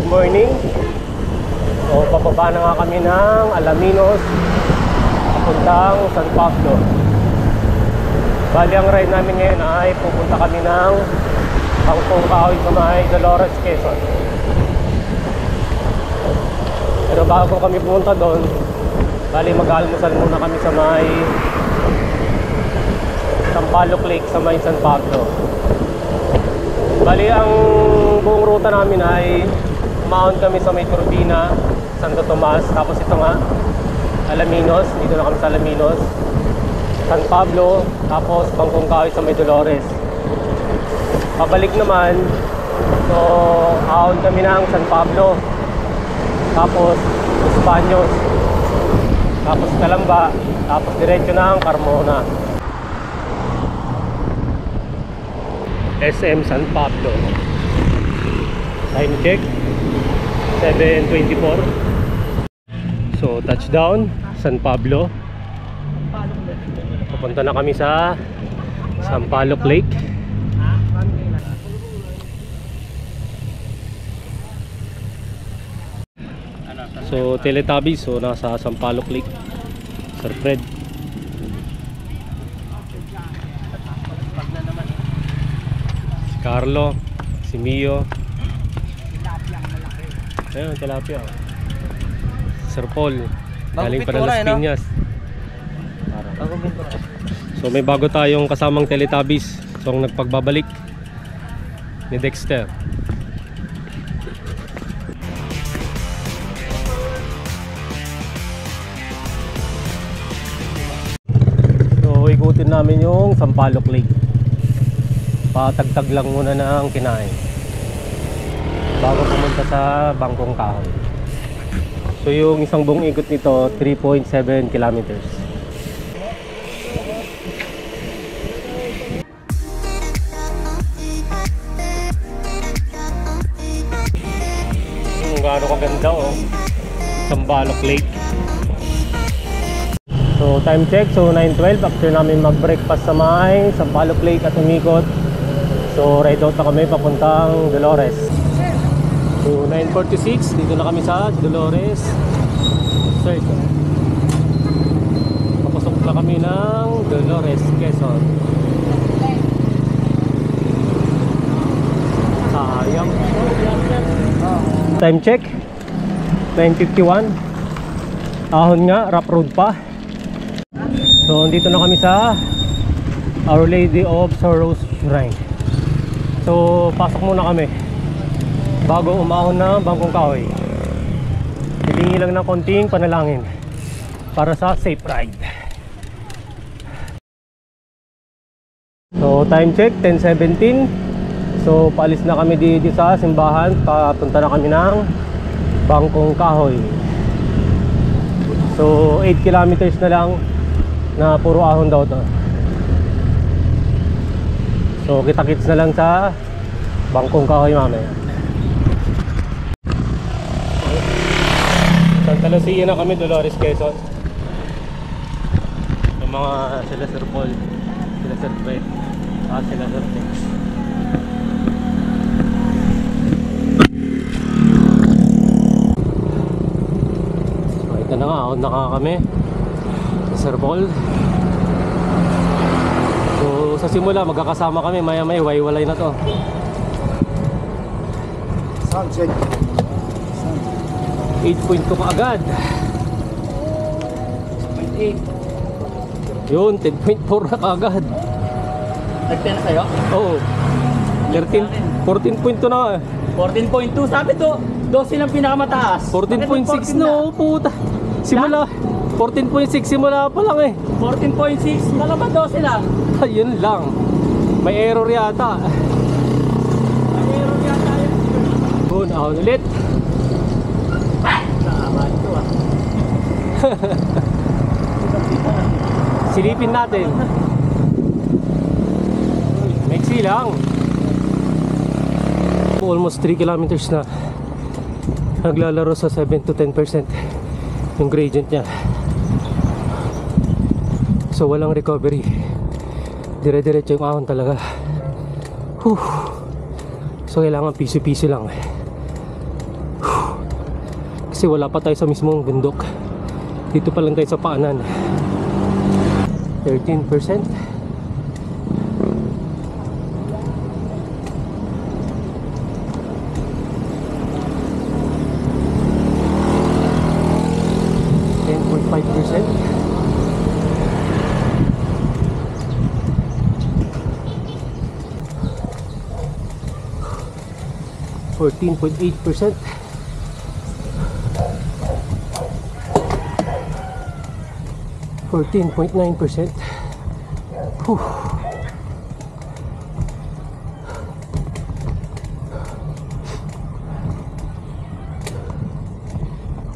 morning. So pababa na nga kami ng Alaminos papuntang San Pablo. Bali ang ride namin ngayon ay pupunta kami ng Bangkong Kahoy sa may Dolores, Quezon. Pero bago kami pumunta doon, bali mag-almusal muna kami sa may Sampaloc Lake sa may San Pablo. Bali ang buong ruta namin ay umahon kami sa may Turbina, Santo Tomas, tapos ito nga Alaminos, dito na kami sa Alaminos, San Pablo, tapos Bangkong Kahoy sa may Dolores. Pabalik naman, so ahon kami ng San Pablo, tapos Baños, tapos Calamba, tapos diretso na ang Carmona. SM San Pablo. Time check 7:24. So touchdown San Pablo. Pupunta na kami sa Sampaloc Lake. So Teletubbies, so nasa Sampaloc Lake. Sir Fred. Si Carlo, si Mio. Ayun, tilapia. Sir Paul, galing pa ng Las Piñas. So may bago tayong kasamang Teletubbies. So ang nagpagbabalik ni Dexter. So ikutin namin yung Sampaloc Lake. Patagtag lang muna ng kinain bago pumunta sa Bangkong Kahoy. So yung isang buong ikot nito 3.7 kilometers. Gaano kaganda oh, Sampaloc Lake. So time check, so 9:12 after namin mag-breakfast sa may Sampaloc Lake at umikot. So ride out na kami papuntang Dolores. So 9:46, dito na kami sa Dolores. Third. Papasok na kami ng Dolores, Quezon. Sayang. Time check 9:51. Ahon nga, rough road pa. So dito na kami sa Our Lady of Sorrows Shrine. So pasok muna kami bago umahon na Bangkong Kahoy. Hilingi lang ng konting panalangin para sa safe ride. So time check 10:17. So paalis na kami dito sa simbahan, papunta na kami ng Bangkong Kahoy. So 8 kilometers na lang na puro ahon daw to. So kita-kits na lang sa Bangkong Kahoy mamaya. Santa Lucia na kami, Dolores, Quezon. Yung mga sila Sir Paul, sila Sir Fred, sila Sir Tex. So ito na nga, ahon na nga kami Sir Paul. So sa simula magkakasama kami, maya-maya walay na to. Sunset 8.2 ka agad. 8. Yun, 10.4 na kaagad. Nag-10 na kayo? Oo. 14.2 na. 14.2, sabi to 12 lang pinakamataas. 14.6 no, puta. Simula 14.6 simula pa lang eh. 14.6, nalaman 12 lang. Ayun lang. May error yata. May error yata yun. Good, ahon ulit. Naaman ito ah. Silipin natin. Maiksi lang. Almost 3 kilometers na. Naglalaro sa 7 to 10% yung gradient niya. So walang recovery. Dire-diretso yung ahon talaga. So kailangan piso-piso lang. Kasi wala pa tayo sa mismong bundok. Dito pa lang tayo sa paanan. 13%. Fourteen 14.8%. 14.9%.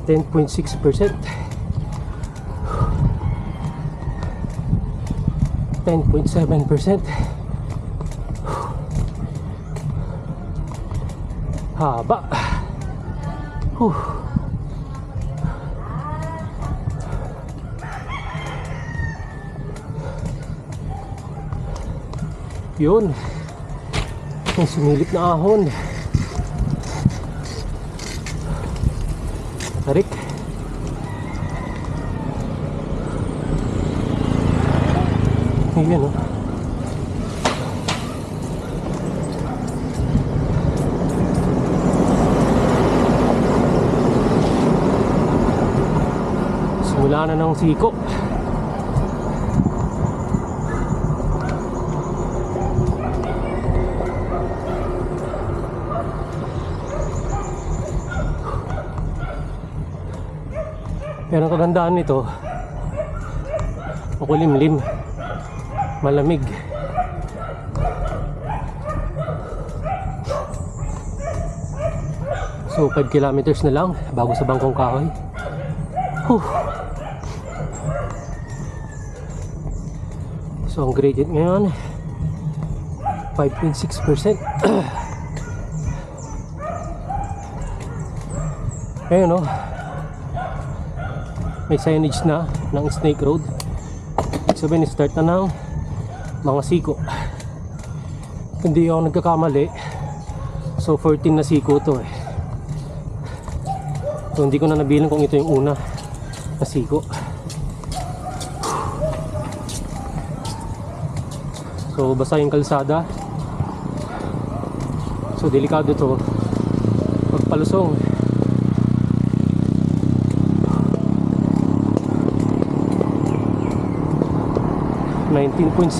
10.6%. 10.7%. Haba. Yun. Ang sumilip na ahon. Tarik. Ayan, oh. Simula na ng siko. Pero ang kagandaan nito, makulimlim, malamig. So 5 kilometers na lang bago sa Bangkong Kahoy. So ang gradient ngayon 5.6%. Ayun, oh. May signage na ng Snake Road. Ibig sabihin, start na ng mga siko. Hindi ako nagkakamali. So 14 na siko to eh. So hindi ko na nabilang kung ito yung una na siko. So basa yung kalsada. So delikado to pagpalusong. $19.6.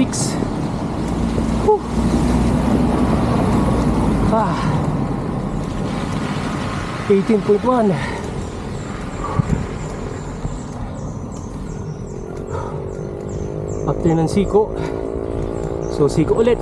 18.1. After ng siko, so siko ulit.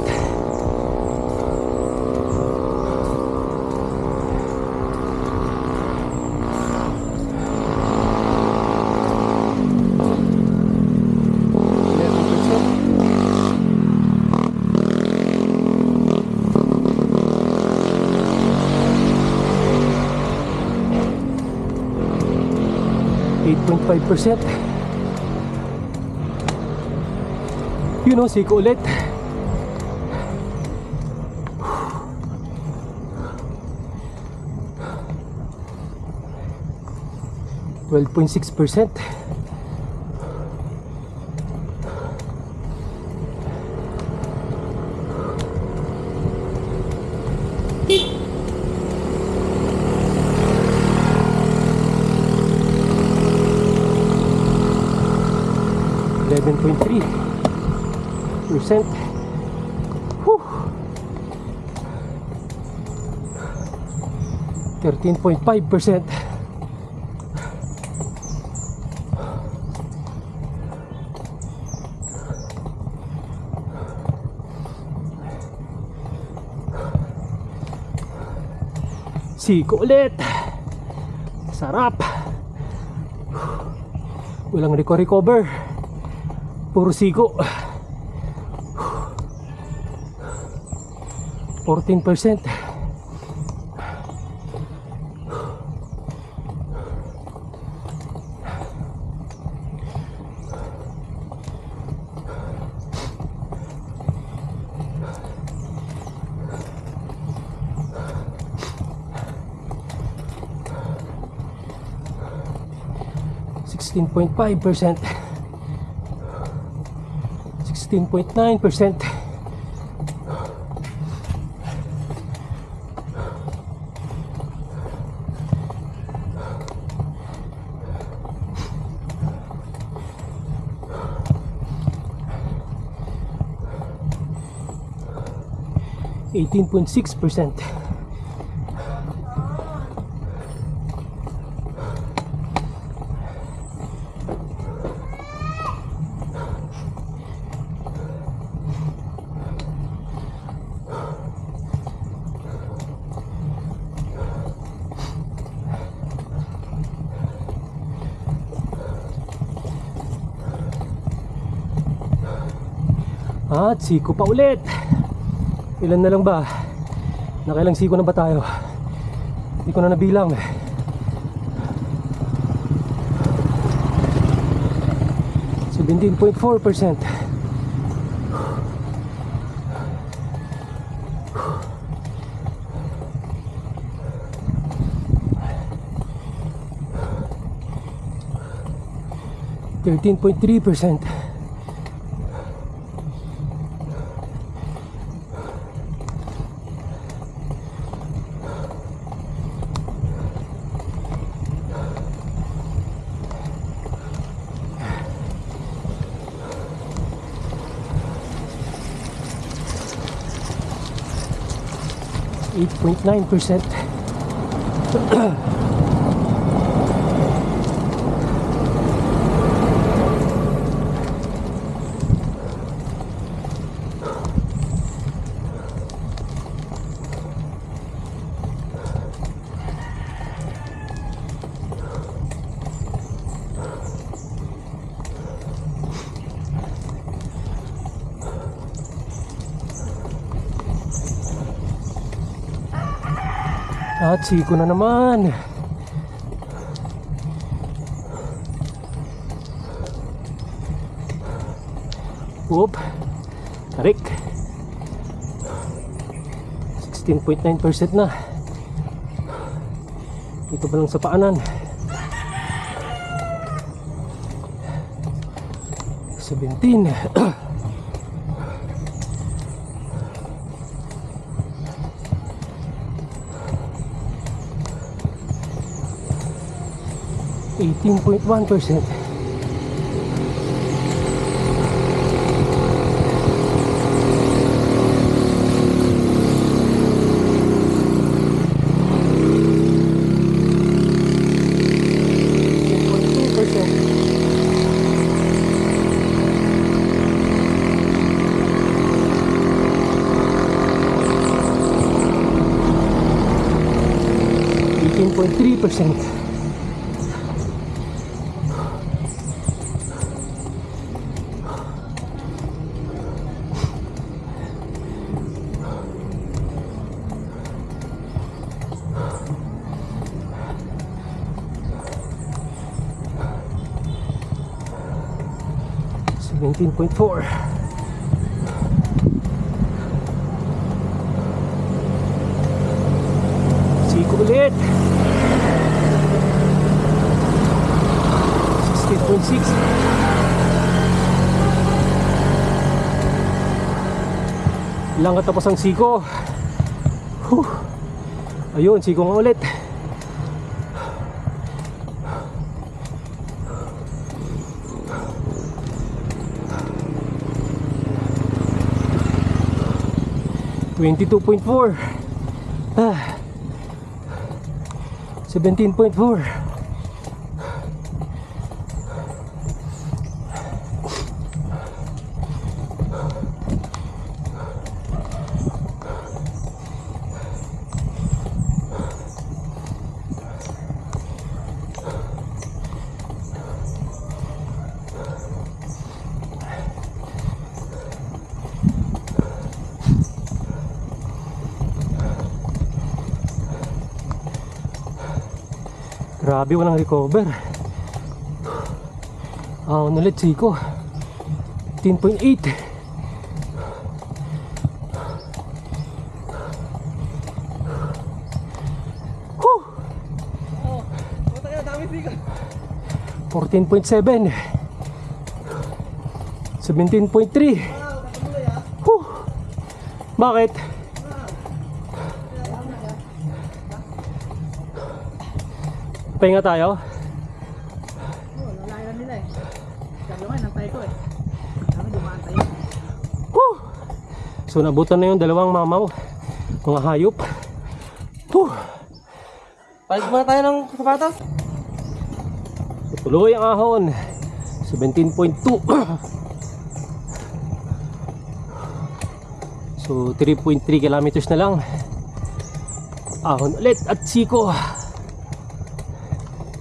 %. You know, siko ulit. %12.6%. %11.3%. 13.5%. Siko ulit. Sarap. Walang recover. Puro siko. 14%. 16.5%, 16.9%, 18.6%. At siko pa ulit. Ilan na lang ba? Nakailang siko na ba tayo? Hindi ko na nabilang. 17.4%. Thirteen point 3%. 8.9%. At siko na naman. Oop, tarik. 16.9% na. Dito pa lang sa paanan. 17. 18.1%. .3%. .4. Siko ulit. 16.6. Ilang katapos ang siko. Ayun, siko nga ulit. $22.4. 17.4. Grabe, walang recover. Ulit siko. 15.8. 14.7, 17.3. Bakit? Pahinga tayo? Nalayan nila eh. Sabi nga, nantay ko eh. Kami dumaantay. So nabutan na yung dalawang mamaw, mga hayop. Palit muna tayo ng sapatos. Tuloy ang ahon. 17.2. So 3.3 kilometers na lang. Ahon ulit at siko.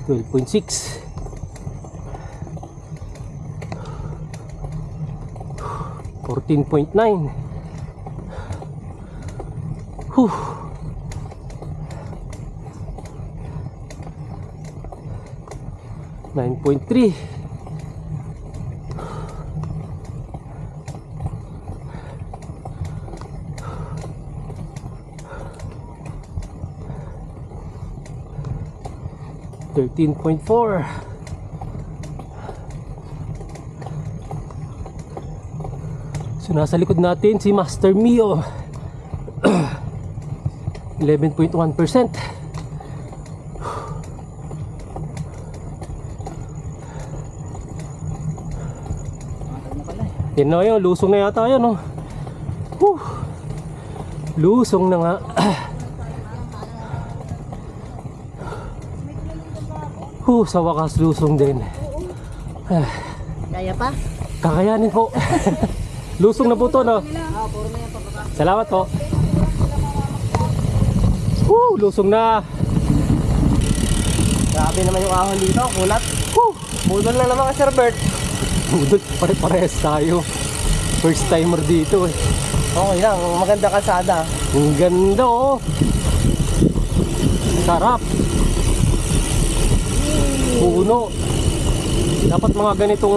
12.6. 14.9. Whew. 9.3. 13.4. So nasa likod natin si Master Mio. 11.1%. Yan na yun, lusong na yata yun, no? Lusong na nga. Sa wakas lusong din. Kaya pa? Kakayanin po. Lusong na po to, no? Salamat po. Lusong na. Grabe naman yung ahon dito, kulat. Budol na naman ka, Sir Bert. Budol, pare-parehas tayo. First timer dito eh. Okay lang, maganda kalsada. Ang ganda, oh. Sarap. Puno. Dapat mga ganitong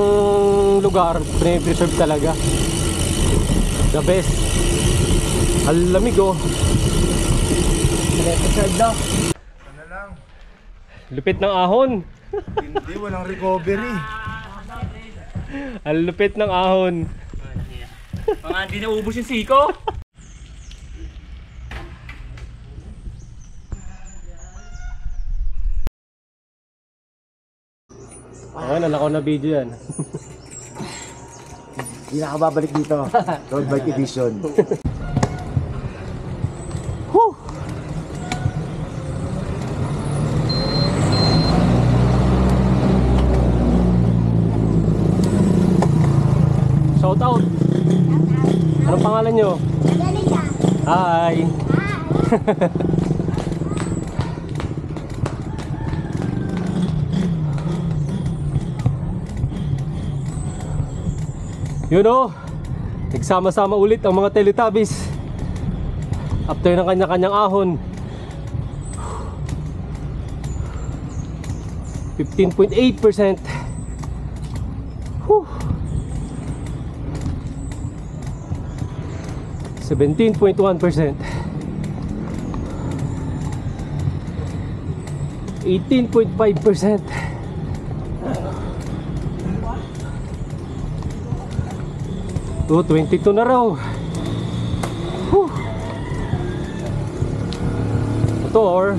lugar pre-preserve talaga. The best. Ang lamig, oh. Pre-preserve daw. Ano lang, Lupit ng ahon. hindi, walang recovery. Ang lupit ng ahon. Mga hindi naubos yung siko. Okay, nanakaw na video yan. Hindi na ka babalik dito. Road bike edition. Shout out. Anong pangalan nyo? Hi. Yun, oh. Nagsama-sama ulit ang mga Teletubbies after ng kanya-kanyang ahon. 15.8%. 17.1%. 18.5%. Oh, 22 na raw. Motor.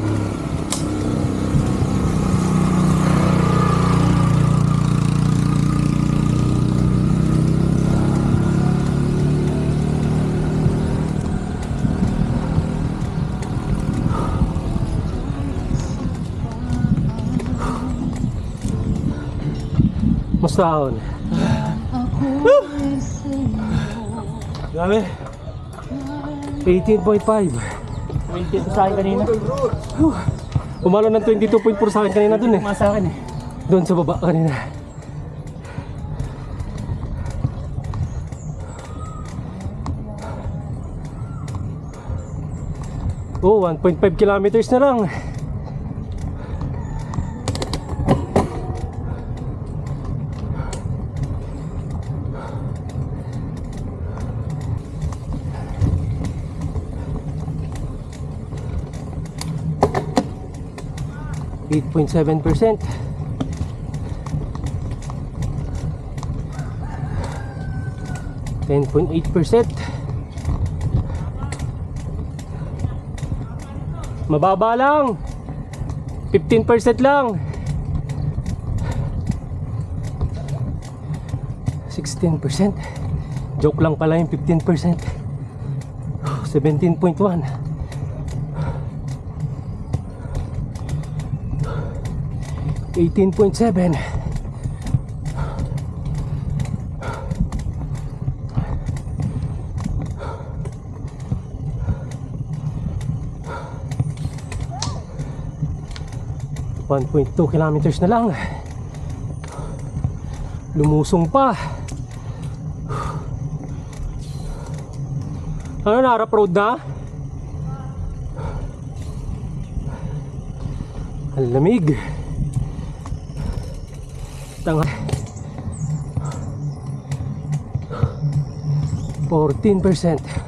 Mustahon. Grabe. 18.5. 22 sa akin kanina. Umalo ng 22.4 sa akin kanina dun eh. Mga sa akin eh. Doon sa baba kanina. Oh, 1.5 kilometers na lang. %8.7%. 10.8%. Mababa lang. 15% lang. 16%. Joke lang pala yung 15%. 17.1. 18.7. .2 kilometers na lang. Lumusong pa. Ano na, rough road na? Ang lamig. Tanga. 14%.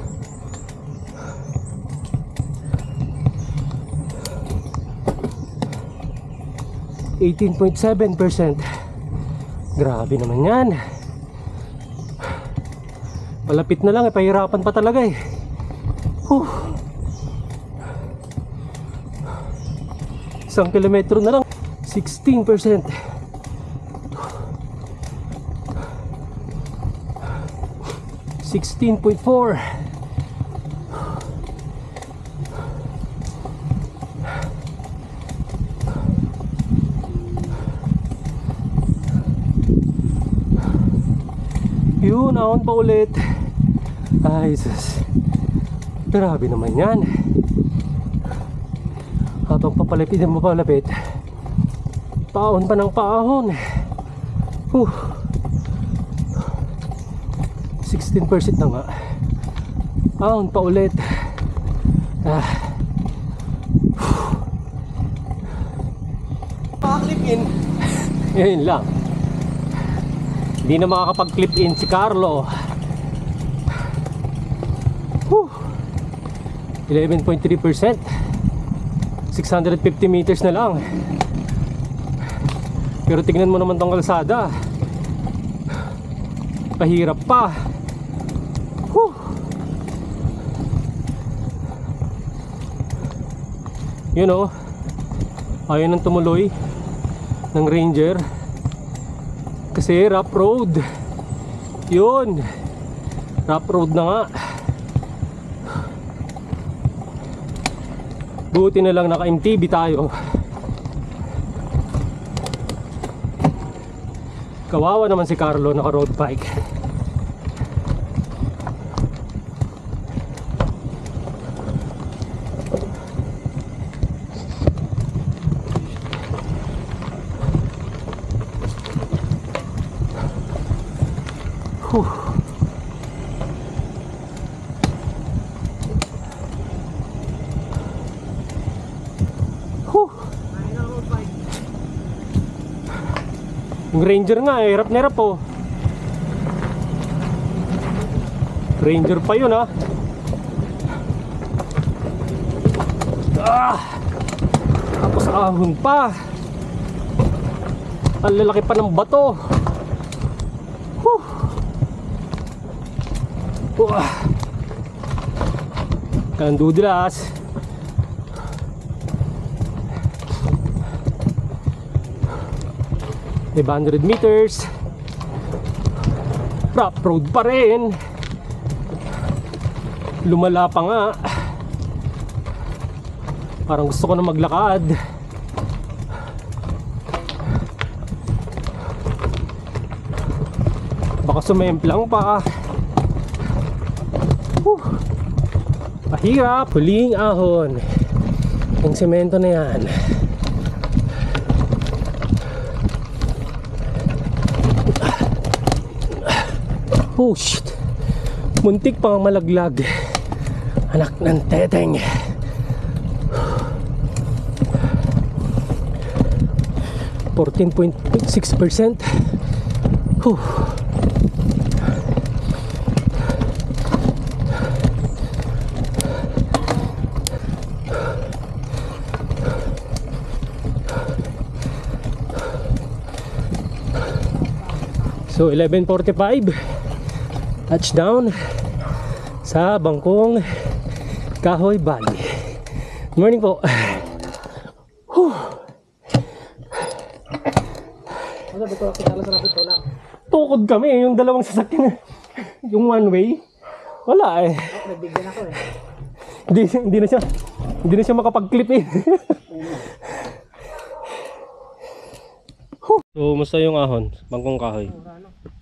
18.7%. Grabe naman yan. Malapit na lang eh, pahirapan pa talaga eh. 1 kilometro na lang. 16%. 16.4. Yun, ahon pa ulit. Ay, sus. Grabe naman yan. Habang papalapit na mapalapit, paahon pa ng paahon. 16% na nga. Ahon pa ulit. Makaklip in. Yun lang. Hindi na makakapag-clip in si Carlo. 11.3%. 650 meters na lang. Pero tingnan mo naman tong kalsada. Pahirap pa. Yun o. Ayaw nang tumuloy ng Ranger kasi rough road. Yun, rough road na nga. Buti na lang naka MTB tayo. Kawawa naman si Carlo, naka road bike. Yung Ranger nga eh, hirap na hirap po. Ranger pa yun ha. Tapos ahon pa. Ang lalaki pa ng bato. Kandudilas. Diba 100 meters. Rough road pa rin. Lumala pa nga. Parang gusto ko na maglakad. Baka sumemplang pa. Pahirap. Huling ahon. Yung semento na yan. Oh shit. Muntik pang malaglag. Anak ng teteng. $14.6%. So 11:45. Touchdown sa Bangkong Kahoy Valley. Good morning po. Whew. Tukod kami, yung dalawang sasakyan, yung one way. Wala eh. Nagbigyan ako eh. Hindi na siya makapag-clip eh. So, musta yung ahon? Bangkong Kahoy?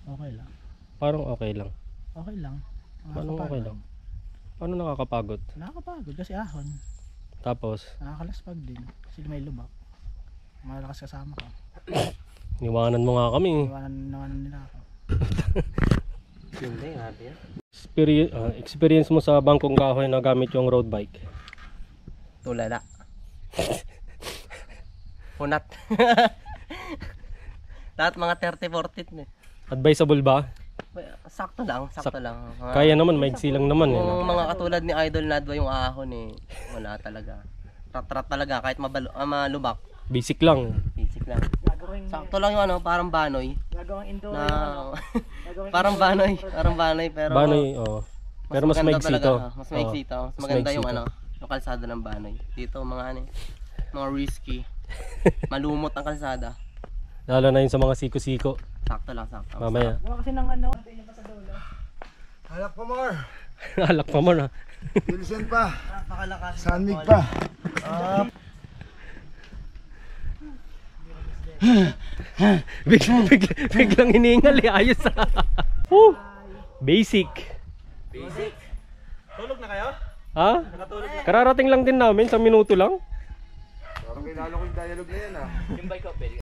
Okay lang. Parang okay lang. Okay lang. Paano okay lang? Paano nakakapagod? Nakakapagod kasi ahon. Tapos, Nakakalaspag din. Kasi may lubak. Malakas kasama ko. niwanan mo nga kami. Iwanan naman nila ako. Hindi, grabe yan. Experience mo sa Bangkong Kahoy na gamit yung road bike? Tulala. Hunat. Lahat mga 30-40 eh. Advisable ba? Sakto lang, sakto lang. Kaya naman, maigsi lang naman eh. Kung mga katulad ni Idol Nadwa yung ahon eh, wala talaga. Rat-rat talaga, kahit malubak. Basic lang. Basic lang. Sakto lang yung ano, parang banoy. Gagawang indoor. Na, parang banoy pero Banoy, oo. Pero mas maganda maigsi talaga, to. Mas maigsi to. Mas Mas maganda maigsi yung to. ano, yung kalsada ng banoy. Dito mga ano, mga risky. Malumot ang kalsada. Lalo na yun sa mga siko-siko. Sakto lang, sakto. Mamaya. Gawa kasi ng ano. Halak pa more. Alak pa mo na. Wilson pa. Napakalakas. Sanmig pa. Biglang hiningal eh. Ayos ah. Woo! Basic. Tulog na kayo? Ha? Kararating lang din namin sa minuto lang. Parang kilala ko yung dialogue na yan ah. Yung bike up,